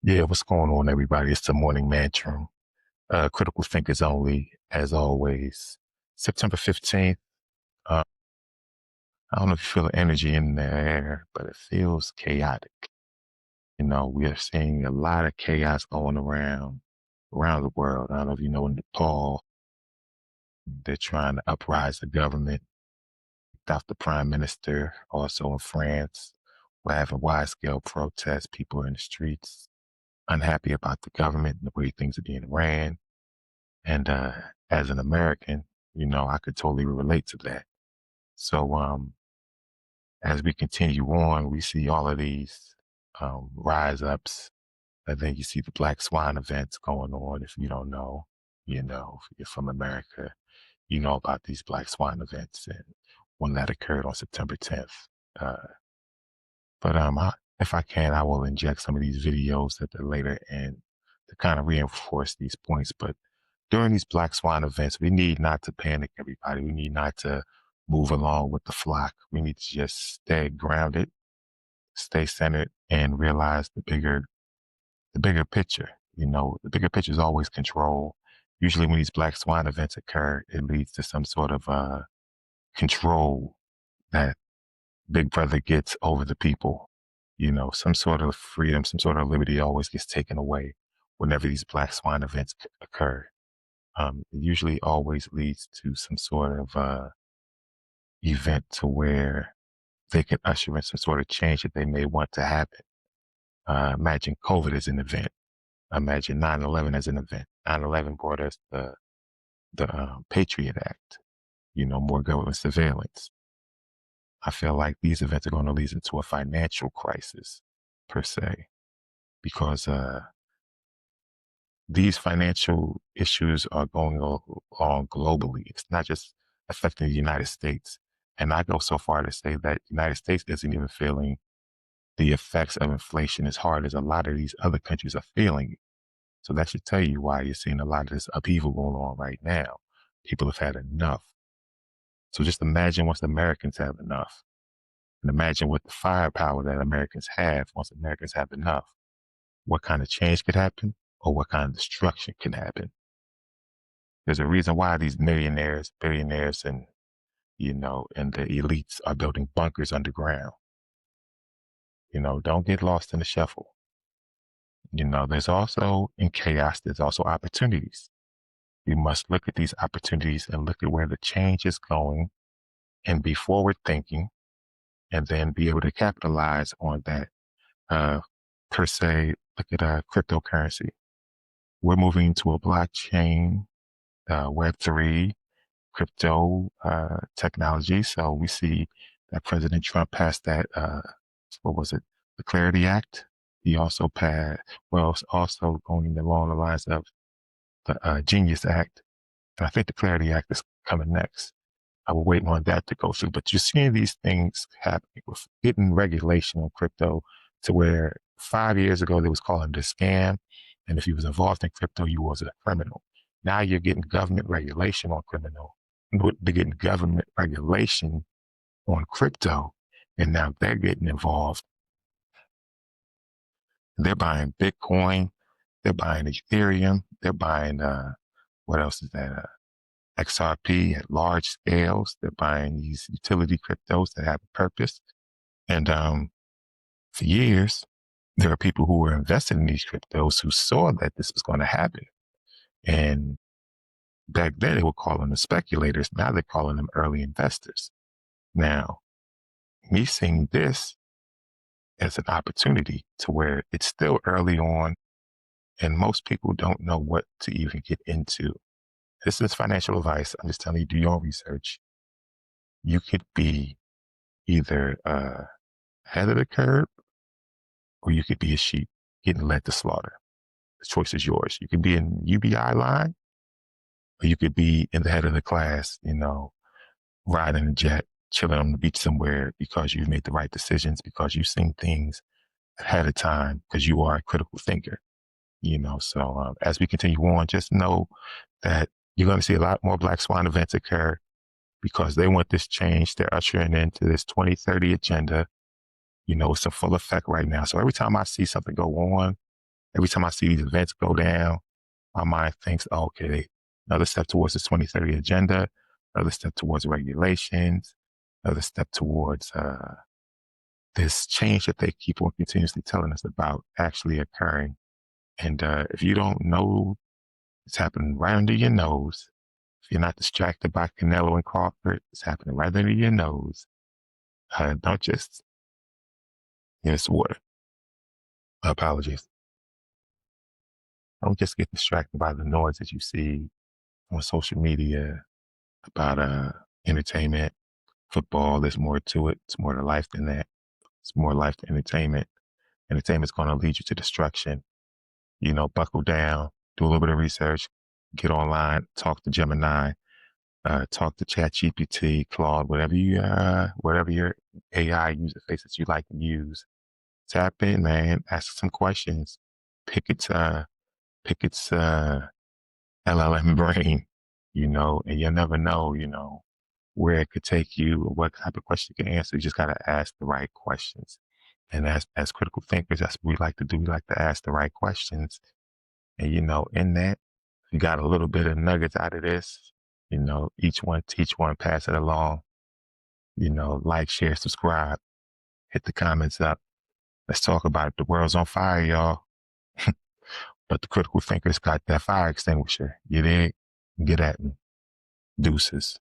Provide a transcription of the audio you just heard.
Yeah, what's going on, everybody? It's the Morning Mantrum. Critical thinkers only, as always. September 15th. Uh, I don't know if you feel the energy in the air, but it feels chaotic. We are seeing a lot of chaos going around the world. I don't know if you know in Nepal, they're trying to uprise the government. Without the prime minister, also in France, we're having wide-scale protests. People are in the streets, unhappy about the government and the way things are being ran. And as an American, I could totally relate to that. So as we continue on, we see all of these rise ups. And then you see the Black Swan events going on. If you don't know, if you're from America, you know about these Black Swan events and one that occurred on September 10th. Uh, but if I can, I will inject some of these videos at the later end to kind of reinforce these points. But during these Black Swan events, we need not to panic, everybody. We need not to move along with the flock. We need to just stay grounded, stay centered, and realize the bigger picture. The bigger picture is always control. Usually when these Black Swan events occur, it leads to some sort of control that Big Brother gets over the people. Some sort of freedom, some sort of liberty always gets taken away whenever these Black Swan events occur. It usually always leads to some sort of event to where they can usher in some sort of change that they may want to happen. Imagine COVID as an event. Imagine 9/11 as an event. 9/11 brought us the Patriot Act, more government surveillance. I feel like these events are going to lead into a financial crisis, per se, because these financial issues are going along globally. It's not just affecting the United States. And I go so far to say that the United States isn't even feeling the effects of inflation as hard as a lot of these other countries are feeling it. So that should tell you why you're seeing a lot of this upheaval going on right now. People have had enough. So just imagine once Americans have enough, and imagine what the firepower that Americans have once Americans have enough, what kind of change could happen or what kind of destruction can happen. There's a reason why these millionaires, billionaires, and and the elites are building bunkers underground. Don't get lost in the shuffle. There's also in chaos, there's also opportunities. We must look at these opportunities and look at where the change is going and be forward thinking and then be able to capitalize on that. Per se, look at cryptocurrency. We're moving into a blockchain, Web3, crypto technology. So we see that President Trump passed that, what was it, the Clarity Act. He also passed, well, it's also going along the lines of the Genius Act. And I think the Clarity Act is coming next. I will wait on that to go through. But you're seeing these things happening with getting regulation on crypto to where 5 years ago they was calling it a scam. And if you was involved in crypto, you was a criminal. Now you're getting government regulation on criminal. They're getting government regulation on crypto. And now they're getting involved. They're buying Bitcoin. They're buying Ethereum. They're buying, what else is that? XRP at large scales. They're buying these utility cryptos that have a purpose. And for years, there are people who were invested in these cryptos who saw that this was going to happen. And back then they were calling them speculators. Now they're calling them early investors. Now, me seeing this as an opportunity to where it's still early on and most people don't know what to even get into. This is financial advice. I'm just telling you, do your own research. You could be either ahead of the curve or you could be a sheep getting led to slaughter. The choice is yours. You could be in UBI line or you could be in the head of the class, riding a jet, chilling on the beach somewhere because you've made the right decisions, because you've seen things ahead of time, because you are a critical thinker. So as we continue on, just know that you're going to see a lot more Black Swan events occur because they want this change. They're ushering into this 2030 agenda. It's in full effect right now. So every time I see something go on, Every time I see these events go down, my mind thinks, oh, okay, another step towards the 2030 agenda, another step towards regulations, another step towards this change that they keep on continuously telling us about actually occurring. And if you don't know it's happening right under your nose, if you're not distracted by Canelo and Crawford, it's happening right under your nose. Don't just, it's water. Apologies. Don't just get distracted by the noise that you see on social media about entertainment, football. There's more to it. It's more to life than that. It's more life than entertainment. Entertainment's going to lead you to destruction. Buckle down, do a little bit of research, get online, talk to Gemini, talk to ChatGPT, Claude, whatever your AI user face that you like to use. Tap in, man. Ask some questions. Pick its LLM brain, and you'll never know, where it could take you or what type of question you can answer. You just got to ask the right questions. And as critical thinkers, that's what we like to do. We like to ask the right questions. And, in that, you got a little bit of nuggets out of this, each one, teach one, pass it along, like, share, subscribe, hit the comments up. Let's talk about it. The world's on fire, y'all. But the critical thinkers got that fire extinguisher. You dig? Get at me. Deuces.